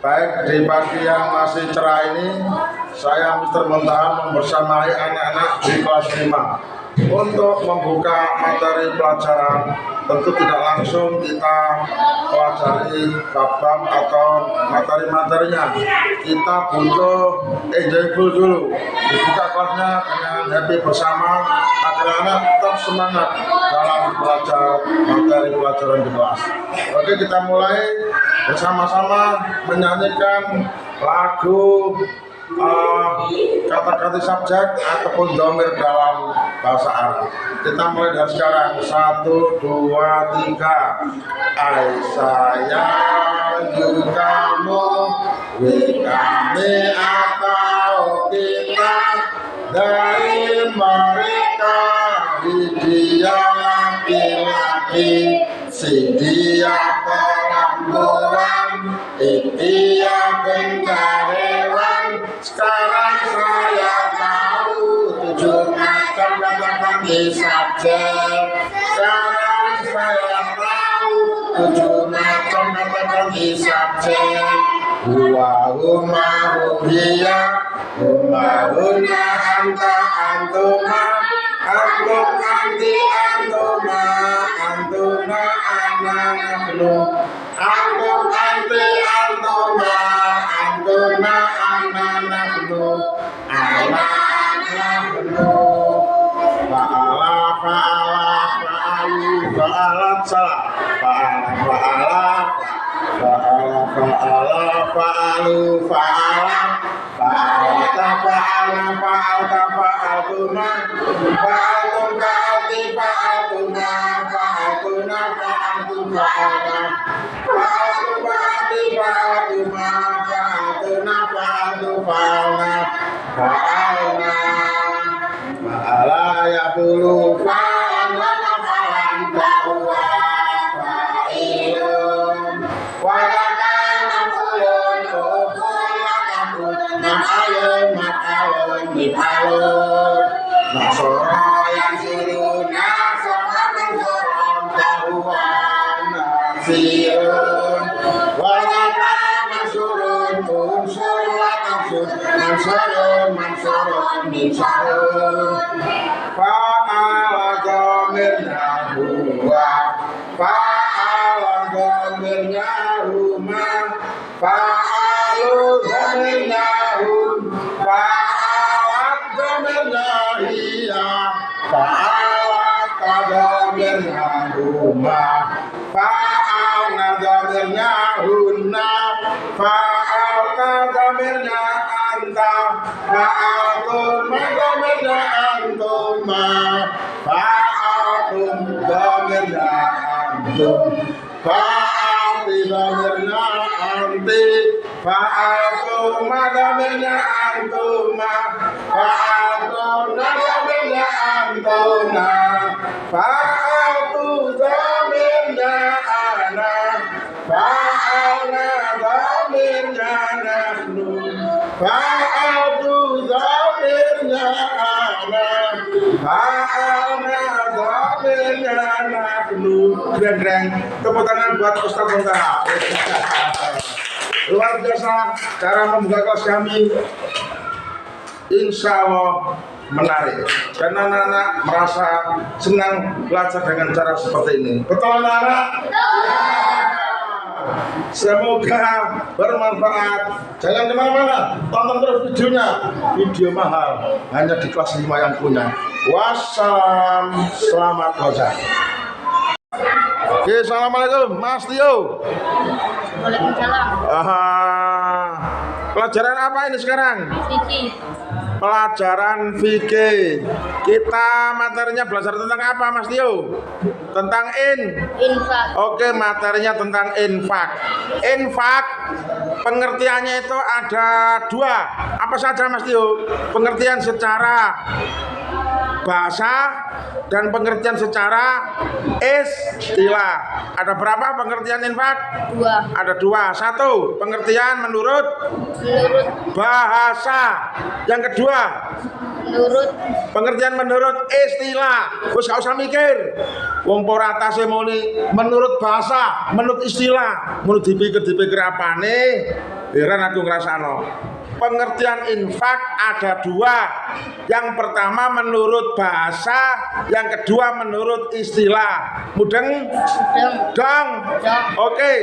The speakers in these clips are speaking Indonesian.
Baik, di pagi yang masih cerah ini, saya Mr. Muntaha membersamai anak-anak di kelas 5 untuk membuka materi pelajaran. Tentu tidak langsung kita pelajari bab-bab atau materi-materinya. Kita butuh enjoyable dulu. Dibuka kelasnya dengan happy bersama agar anak tetap semangat dalam belajar materi pelajaran di kelas. Oke, kita mulai bersama-sama menyanyikan lagu kata-kata subjek ataupun domir dalam bahasa Arab. Kita mulai dari sekarang. 1, 2, 3. Saya, you, kamu, we, kami, atau kita, dari mereka, dia laki-laki, si dia perempuan, dia karyawan. Sekarang saya tahu 7 macam kata-kata subjek. Sekarang saya tahu 7 macam kata-kata subjek. Huma hiya, huna anta antuma, antum anti antuma, antuna ana nahnu, antum anti antuma, antuna ana nahnu, ana nahnu. Fa'ala fa'ala fa'alu fa'alat salah, fa'ala fa'alu fa'ala, fa'alta fa'alna fa'alta fa'altuna, fa'altum fa'alti fa'altuna, fa'altuna fa'altu fa'alna, fa'altum fa'alti fa'altuma, fa'altuna fa'altu fa'alna, fa'alna. Fa'ala yaqulu fa'alna fa'alan ta'wa fa'ilun wa lakana kulun ukul lakakun ma'alun ma'alun ma'alun nasoro yang suruh nasoro mensurun ta'wa nasirun wa lakana surun unsur lakakun mansurun mansurun minsarun. Fa'ala dhamirnya huwa, fa'ala dhamirnya huma, fa'alu dhamirnya hum, fa'alat dhamirnya hiya, fa'alat dhamirnya huma, fa'alna dhamirnya hunna, fa'alta dhamirnya anta, fa'altum dhamirnya antuma, fa'altum dhamirnya antum, fa'alti dhamirnya anti, fa'altum dhamirnya antuma, fa'altum dhamirnya antuna, fa'altu dhamirnya ana, fa'alna dhamirnya nahnu, fa'altu dhamirnya ana, fa'alna dhamirnya nahnu. Keren-keren. Tepuk tangan buat Ustaz Muntaha. Luar biasa cara membuka kelas kami. Insya Allah menarik dan anak-anak merasa senang belajar dengan cara seperti ini. Betul anak-anak? Semoga bermanfaat. Jangan kemana-mana, tonton terus videonya. Video mahal hanya di kelas 5 yang punya. Wassalam, selamat belajar. Oke, assalamualaikum Mas Tio. Waalaikumsalam. Pelajaran apa ini sekarang? Fikih. Pelajaran fikih. Kita materinya belajar tentang apa Mas Tio? Tentang Infak. Oke, materinya tentang infak. Infak pengertiannya itu ada 2. Apa saja Mas Tio? Pengertian secara bahasa dan pengertian secara istilah. Ada berapa pengertian infak? 2. Ada 2. 1 pengertian menurut Menurut bahasa. Yang kedua Pengertian menurut istilah. Wis gak usah mikir. Wong ora atase muni menurut bahasa, menurut istilah. Menurut dipikir apane? Heran aku ngrasano. Pengertian infak ada dua. Yang pertama menurut bahasa, yang kedua menurut istilah. Mudeng? Dong. Oke.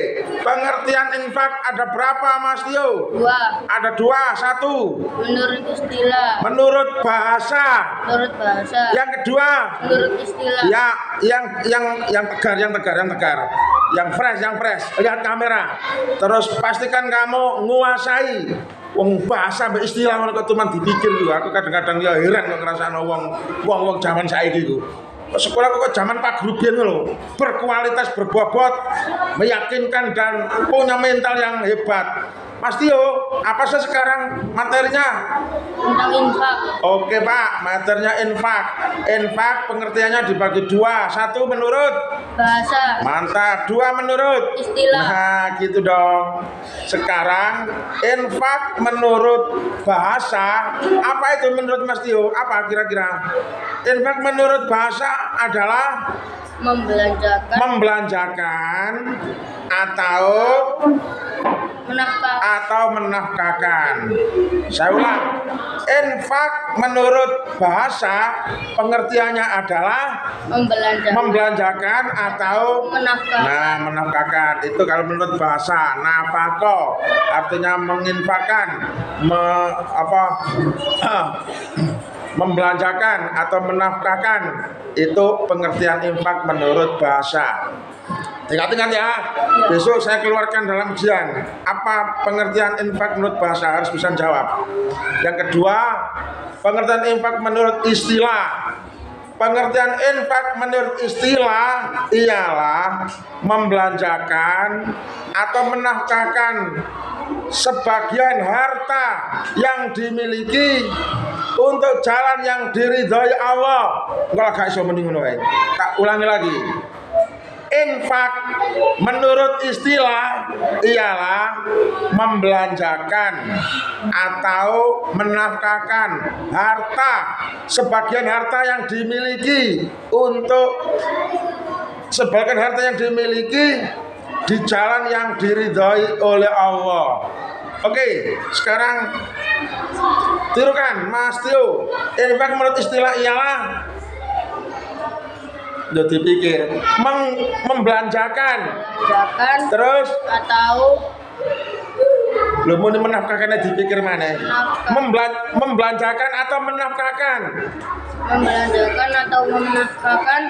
Pengertian infak ada berapa, Mas Tio? Dua. Ada dua. Satu. Menurut istilah. Menurut bahasa. Menurut bahasa. Yang kedua. Menurut istilah. Ya, yang tegar. Yang fresh. Lihat kamera. Terus pastikan kamu nguasai. Wong bahasa mbek istilah ngono kok cuman dipikir lho. Aku kadang-kadang ya heran kok ngrasakno wong zaman saiki ku. Sekolah kok zaman Pak Guru biyen lho, berkualitas, berbobot, meyakinkan dan punya mental yang hebat. Mas Tio, apa sih sekarang materinya? Tentang infak. Oke Pak, materinya infak. Infak pengertiannya dibagi dua. Satu menurut Bahasa. mantap. Dua menurut Istilah. Nah gitu dong. Sekarang infak menurut bahasa. Apa itu menurut Mas Tio? Apa kira-kira? Infak menurut bahasa adalah membelanjakan atau menafkahkan. Saya ulang. Infak menurut bahasa pengertiannya adalah membelanjakan atau menafkahkan. Itu kalau menurut bahasa. Nafkah artinya menginfakkan, membelanjakan atau menafkahkan. Itu pengertian infak menurut bahasa. Ingat ya, besok saya keluarkan dalam ujian. Apa pengertian infak menurut bahasa? Harus bisa jawab. Yang kedua, pengertian infak menurut istilah. Pengertian infak menurut istilah ialah membelanjakan atau menafkahkan sebagian harta yang dimiliki untuk jalan yang diridhoi Allah. Enggak gak iso mending ngono wae. Tak ulangi lagi. Infak menurut istilah ialah membelanjakan atau menafkahkan harta, sebagian harta yang dimiliki di jalan yang diridhoi oleh Allah. Oke, sekarang tirukan Mas Tio. Infak menurut istilah ialah udah dipikir membelanjakan terus atau lu mau menafkahkannya dipikir mana? Membelanjakan atau menafkahkan? Membelanjakan atau menafkahkan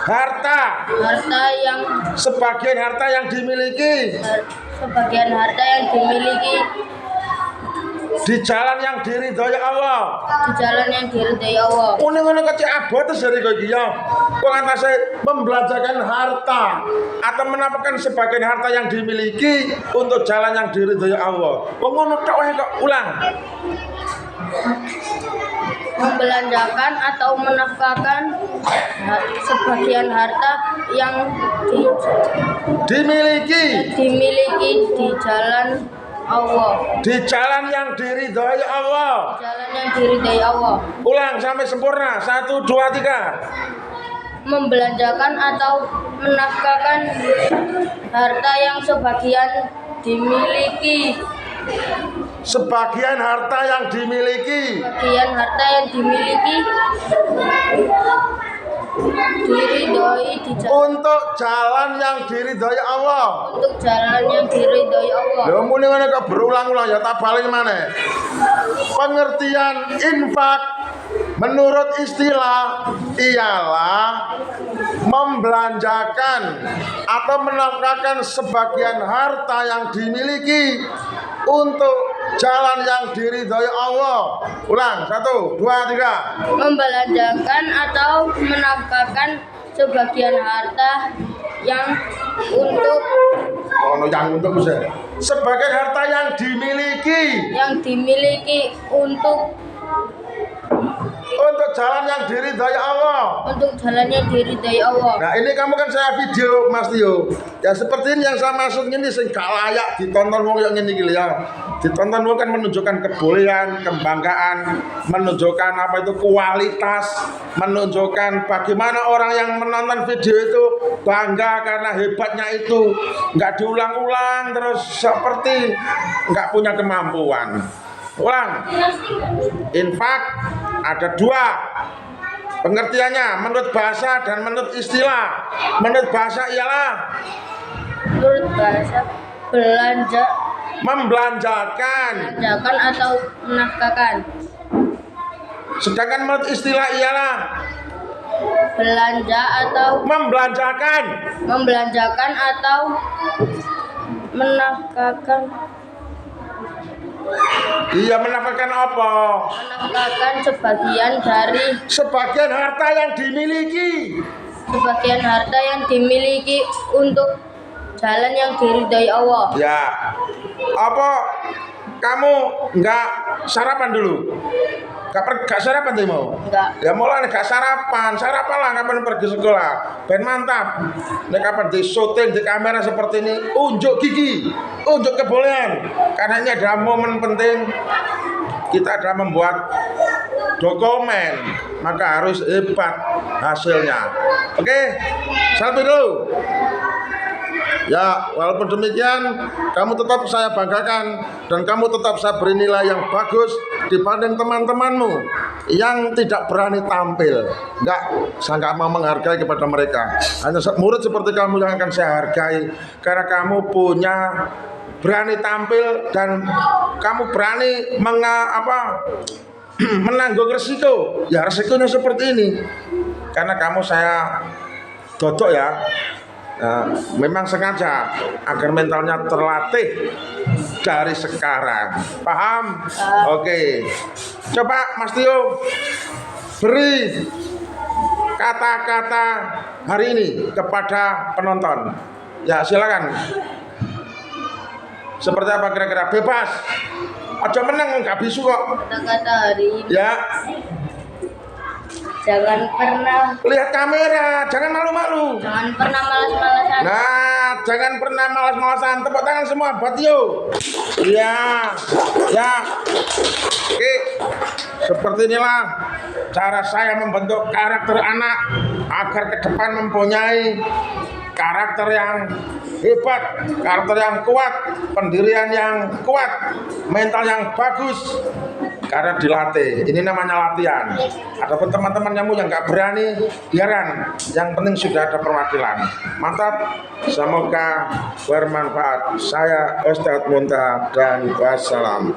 harta yang sebagian harta yang dimiliki di jalan yang diridhoi Allah. Ngene kecik abot terus dari kowe iki ya. Kok antase membelanjakan harta atau menafkahkan sebagian harta yang dimiliki untuk jalan yang diridhoi Allah. Kok ngono tok wae kok ulang. Membelanjakan atau menafkahkan sebagian harta yang dimiliki di jalan Allah. Di jalan yang diridhoi Allah. Ulang sampai sempurna. 1, 2, 3. Membelanjakan atau menafkahkan harta yang sebagian dimiliki untuk jalan yang diridhoi Allah. Lha muni ngene kok berulang-ulang ya tak balik maneh. Pengertian infak menurut istilah ialah membelanjakan atau menafkahkan sebagian harta yang dimiliki untuk jalan yang diridhoi Allah. Ulang 1, 2, 3. Membelanjakan atau menafkahkan sebagian harta yang sebagian harta yang dimiliki untuk untuk jalan yang diridhai Allah. untuk jalannya diridhai Allah. Nah ini kamu kan saya video Mas Tio. Ya seperti ini yang saya maksud ini sing gak layak ditonton wong yang ini ya. Ditonton wong kan menunjukkan kebolehan, kebanggaan, menunjukkan apa itu kualitas, menunjukkan bagaimana orang yang menonton video itu bangga karena hebatnya itu, nggak diulang-ulang terus seperti nggak punya kemampuan. Ulang. Infak ada dua pengertiannya, menurut bahasa dan menurut istilah. Menurut bahasa ialah Menurut bahasa belanja, membelanjakan. belanjakan atau menafkahkan. Sedangkan menurut istilah ialah Belanja atau membelanjakan. membelanjakan atau menafkahkan. Iya, menafkahkan apa? Menafkahkan Sebagian harta yang dimiliki. sebagian harta yang dimiliki untuk jalan yang diridhai Allah. Ya. Apa kamu nggak sarapan dulu? Gak sarapan tuh mau? Enggak. Ya mulai gak sarapan lah kapan pergi sekolah. Ben mantap. Nek kapan di syuting di kamera seperti ini, unjuk gigi, unjuk kebolehan. Karena ini ada momen penting. Kita ada membuat dokumen, maka harus hebat hasilnya. Oke, selfie dulu. Ya, walaupun demikian, kamu tetap saya banggakan dan kamu tetap saya beri nilai yang bagus dibanding teman-temanmu yang tidak berani tampil. Saya nggak mau menghargai kepada mereka. Hanya murid seperti kamu yang akan saya hargai karena kamu punya berani tampil dan kamu berani menanggung resiko. Ya resikonya seperti ini. Karena kamu saya dodok ya. Nah, memang sengaja agar mentalnya terlatih dari sekarang. Paham? Oke. Coba Mas Tio beri kata-kata hari ini kepada penonton. Ya silakan. Seperti apa kira-kira? Bebas. Aja menang nggak bisu kok. Kata-kata hari ini. Ya. Jangan pernah Lihat kamera, jangan malu-malu. Jangan pernah malas-malasan. Nah, jangan pernah malas-malasan. Tepuk tangan semua buat Tio. Iya. Ya. Oke. Seperti inilah cara saya membentuk karakter anak agar ke depan mempunyai karakter yang hebat, karakter yang kuat, pendirian yang kuat, mental yang bagus. Karena dilatih, ini namanya latihan. Adapun teman-temanmu yang nggak berani, biaran. Yang penting sudah ada perwakilan. Mantap. Semoga bermanfaat. Saya Ustadz Munta dan wassalam.